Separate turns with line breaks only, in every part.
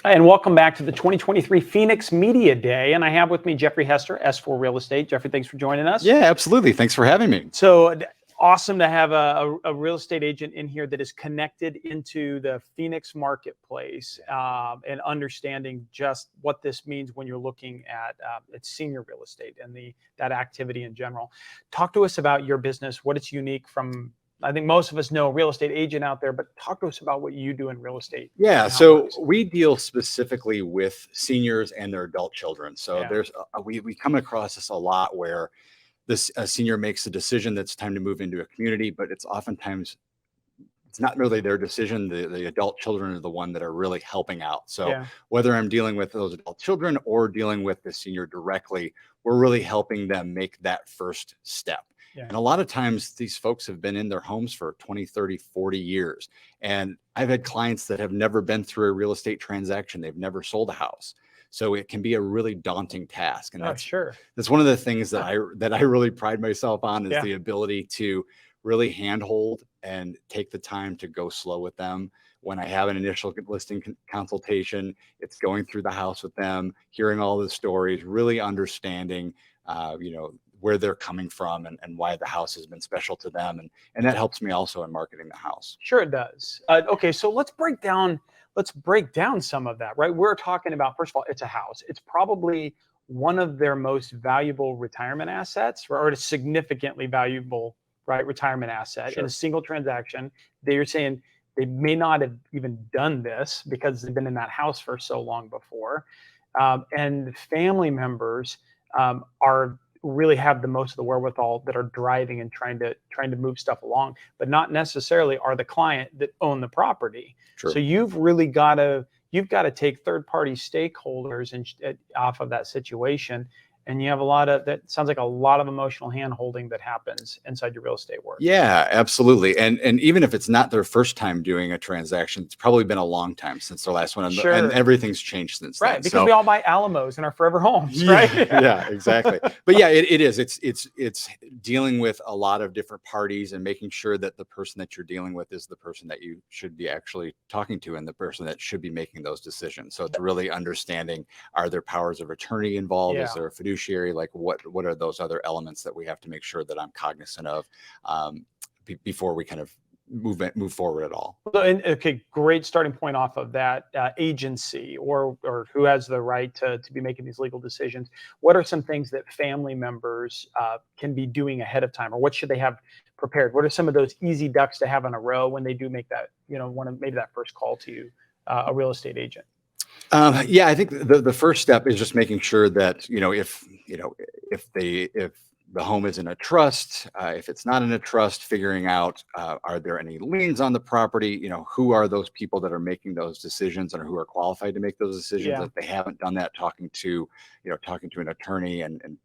Hi, and welcome back to the 2023 Phoenix Media Day. And I have with me Jeffrey Hester, S4 Real Estate. Jeffrey, thanks for joining us.
Yeah, absolutely. Thanks for having me.
So awesome to have a real estate agent in here that is connected into the Phoenix marketplace and understanding just what this means when you're looking at senior real estate and that activity in general. Talk to us about your business, what it's unique from. I think most of us know a real estate agent out there, but talk to us about what you do in real estate.
Yeah, so we deal specifically with seniors and their adult children. So there's we come across this a lot where this senior makes a decision that's time to move into a community, but it's oftentimes it's not really their decision. The adult children are the one that are really helping out. So whether I'm dealing with those adult children or dealing with the senior directly, we're really helping them make that first step. And a lot of times these folks have been in their homes for 20, 30, 40 years. And I've had clients that have never been through a real estate transaction. They've never sold a house. So it can be a really daunting task. And that's one of the things that I really pride myself on is the ability to really handhold and take the time to go slow with them. When I have an initial listing consultation, it's going through the house with them, hearing all the stories, really understanding, where they're coming from and why the house has been special to them. And that helps me also in marketing the house.
Sure it does. Okay, so let's break down some of that, right? We're talking about, first of all, it's a house. It's probably one of their most valuable retirement assets, or a significantly valuable, right, retirement asset in a single transaction. They're saying they may not have even done this because they've been in that house for so long before. And family members really have the most of the wherewithal that are driving and trying to move stuff along, but not necessarily are the client that own the property. So you've really got to take third-party stakeholders and off of that situation. And you have that sounds like a lot of emotional hand-holding that happens inside your real estate work.
Yeah, absolutely. And even if it's not their first time doing a transaction, it's probably been a long time since their last one. And everything's changed since then.
Right, because we all buy Alamos in our forever homes, right?
Yeah, exactly. But yeah, it is. It's dealing with a lot of different parties and making sure that the person that you're dealing with is the person that you should be actually talking to and the person that should be making those decisions. So it's really understanding, are there powers of attorney involved? Is there a fiduciary? Like what are those other elements that we have to make sure that I'm cognizant of before we kind of move forward at all?
Okay, great starting point off of that agency or who has the right to be making these legal decisions. What are some things that family members can be doing ahead of time, or what should they have prepared? What are some of those easy ducks to have in a row when they do make that, want to maybe that first call to a real estate agent?
Yeah, I think the first step is just making sure that, if the home is in a trust, if it's not in a trust, figuring out, are there any liens on the property? Who are those people that are making those decisions and who are qualified to make those decisions? If they haven't done that, talking to an attorney and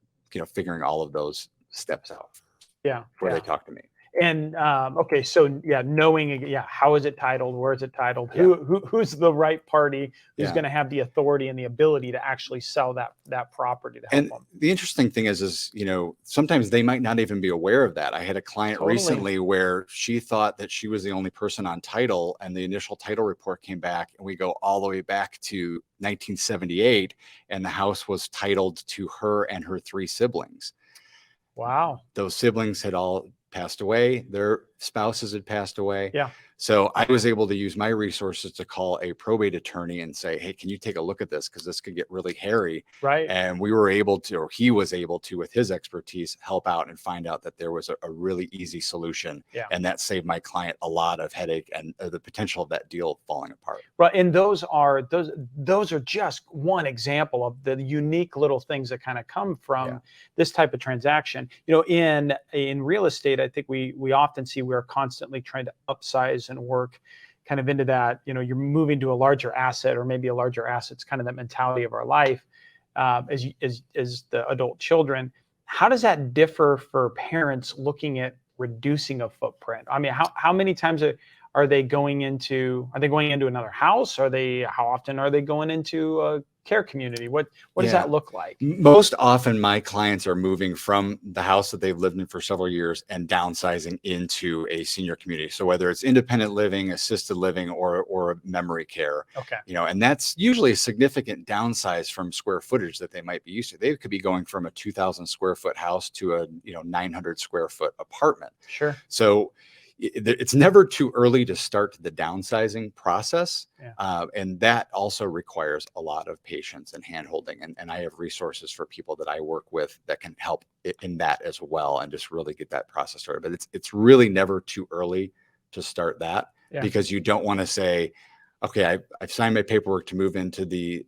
figuring all of those steps out before they talk to me.
And okay, so knowing how is it titled, where is it titled, who's the right party who's going to have the authority and the ability to actually sell that property to help them.
The interesting thing is sometimes they might not even be aware of that. I had a client recently where she thought that she was the only person on title, and the initial title report came back, and we go all the way back to 1978, and the house was titled to her and her 3 siblings.
Wow.
Those siblings had all passed away. Their spouses had passed away. So I was able to use my resources to call a probate attorney and say, hey, can you take a look at this? Because this could get really hairy. And we were able to, or he was able to, with his expertise, help out and find out that there was a really easy solution. And that saved my client a lot of headache and the potential of that deal falling apart.
Right. And those are just one example of the unique little things that kind of come from this type of transaction. In real estate, I think we often see we're constantly trying to upsize and work kind of into that, you're moving to a larger asset, or maybe a larger asset's kind of that mentality of our life as the adult children. How does that differ for parents looking at reducing a footprint? I mean, how many times are they going into another house? How often are they going into a care community? What does that look like?
Most often my clients are moving from the house that they've lived in for several years and downsizing into a senior community. So whether it's independent living, assisted living, or memory care,
Okay.
and that's usually a significant downsize from square footage that they might be used to. They could be going from a 2,000 square foot house to a 900 square foot apartment.
Sure.
So it's never too early to start the downsizing process. And that also requires a lot of patience and handholding. And I have resources for people that I work with that can help in that as well, and just really get that process started. But it's really never too early to start that, because you don't want to say, okay, I've signed my paperwork to move into the,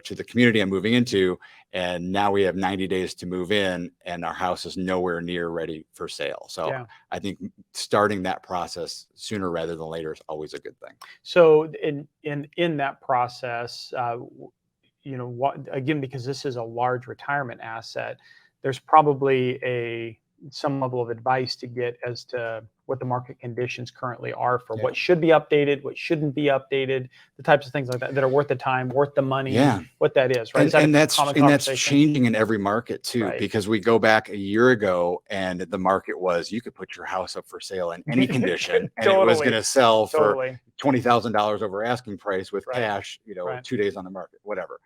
to the community I'm moving into, and now we have 90 days to move in, and our house is nowhere near ready for sale. So I think starting that process sooner rather than later is always a good thing.
So in that process, again, because this is a large retirement asset, there's probably some level of advice to get as to what the market conditions currently are for what should be updated, what shouldn't be updated, the types of things like that are worth the time, worth the money, what that is, right?
And that's changing in every market too, because we go back a year ago and the market was, you could put your house up for sale in any condition and it was going to sell for $20,000 over asking price with cash, 2 days on the market, whatever.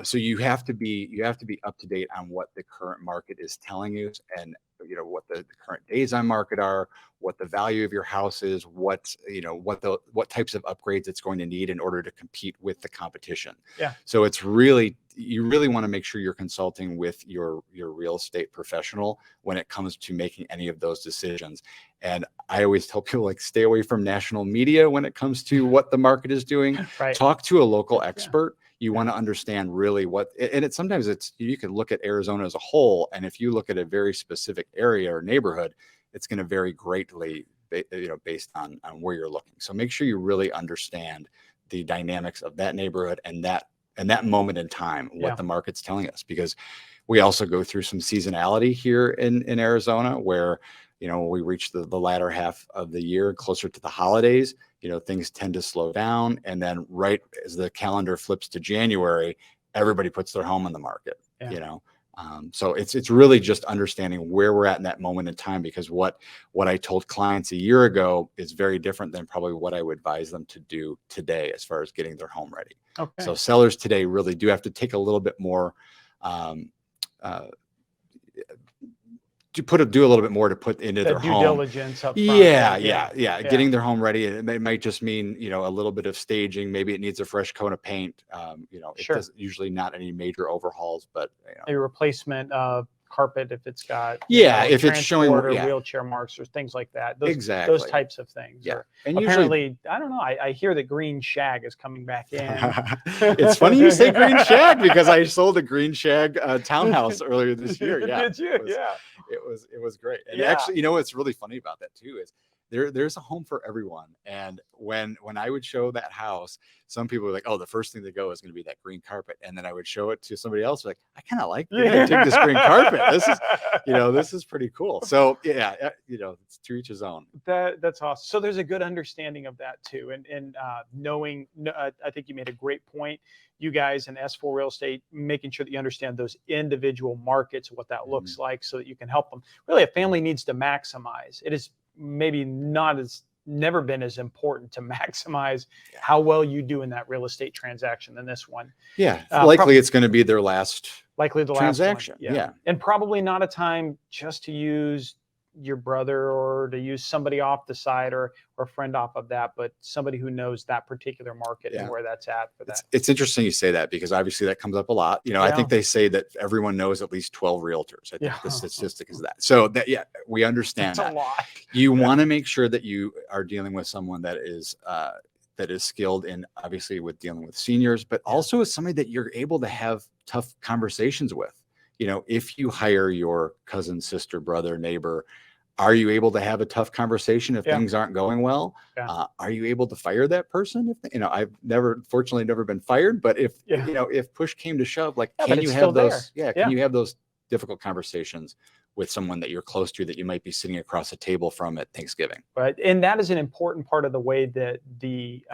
So you have to be up to date on what the current market is telling you, and what the current days on market are, what the value of your house is, what types of upgrades it's going to need in order to compete with the competition. So you really want to make sure you're consulting with your real estate professional when it comes to making any of those decisions. And I always tell people, stay away from national media when it comes to what the market is doing. Talk to a local expert. You want to understand really sometimes you can look at Arizona as a whole, and if you look at a very specific area or neighborhood, it's going to vary greatly, based on where you're looking. So make sure you really understand the dynamics of that neighborhood and that moment in time, what the market's telling us, because we also go through some seasonality here in Arizona, where we reach the latter half of the year, closer to the holidays, things tend to slow down. And then right as the calendar flips to January, everybody puts their home on the market, so it's really just understanding where we're at in that moment in time, because what I told clients a year ago is very different than probably what I would advise them to do today as far as getting their home ready. So sellers today really do have to take a little bit more, do a little bit more to put into their
due
home
diligence up front.
Getting their home ready. And it might just mean a little bit of staging. Maybe it needs a fresh coat of paint. It does usually not any major overhauls, but
a replacement carpet if it's got
if it's showing
or wheelchair marks or things like that. Those types of things.
And
apparently, I don't know. I hear that green shag is coming back in.
It's funny you say green shag, because I sold a green shag townhouse earlier this year.
Did you?
It was great. And actually, what's really funny about that too is there's a home for everyone. And when I would show that house, some people were like, oh, the first thing to go is going to be that green carpet. And then I would show it to somebody else, like, I kind of like dig this green carpet. This is pretty cool. So it's to each his own.
That's awesome. So there's a good understanding of that too. And knowing, I think you made a great point. You guys in S4 Real Estate, making sure that you understand those individual markets, what that looks like, so that you can help them. Really, a family needs to maximize. It is maybe never been as important to maximize how well you do in that real estate transaction than this one.
Likely it's going to be their last
transaction.
Yeah.
And probably not a time just to use your brother or to use somebody off the side or a friend off of that, but somebody who knows that particular market and where that's at for that.
It's interesting you say that, because obviously that comes up a lot. I think they say that everyone knows at least 12 realtors. I think the statistic is that. So we understand
that's a lot.
You want to make sure that you are dealing with someone that is skilled in, obviously, with dealing with seniors, but also as somebody that you're able to have tough conversations with. If you hire your cousin, sister, brother, neighbor, are you able to have a tough conversation if things aren't going well? Are you able to fire that person? I've fortunately never been fired, but if push came to shove, can you have those? Can you have those difficult conversations with someone that you're close to, that you might be sitting across a table from at Thanksgiving?
Right, and that is an important part of the way that the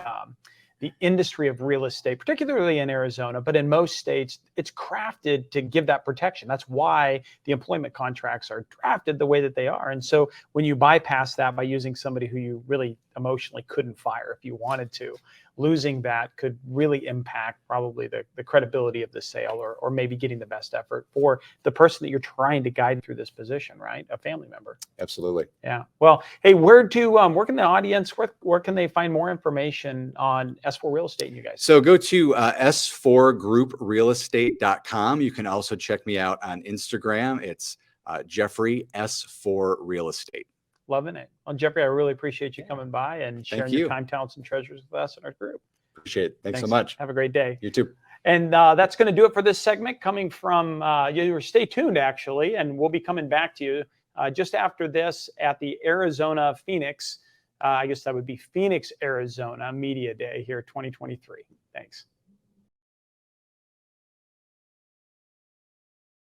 the industry of real estate, particularly in Arizona, but in most states, it's crafted to give that protection. That's why the employment contracts are drafted the way that they are. And so when you bypass that by using somebody who you really emotionally couldn't fire if you wanted to, losing that could really impact probably the credibility of the sale, or maybe getting the best effort for the person that you're trying to guide through this position, right? A family member.
Absolutely.
Yeah. Well, hey, where can the audience, where can they find more information on S4 Real Estate and you guys?
So go to s4grouprealestate.com. You can also check me out on Instagram. It's Jeffrey S4 Real Estate.
Loving it. Well, Jeffrey, I really appreciate you coming by and sharing your time, talents, and treasures with us and our group.
Appreciate it. Thanks so much.
Have a great day.
You too.
And that's going to do it for this segment coming from, stay tuned actually, and we'll be coming back to you just after this at the Arizona Phoenix, I guess that would be Phoenix, Arizona Media Day here 2023. Thanks.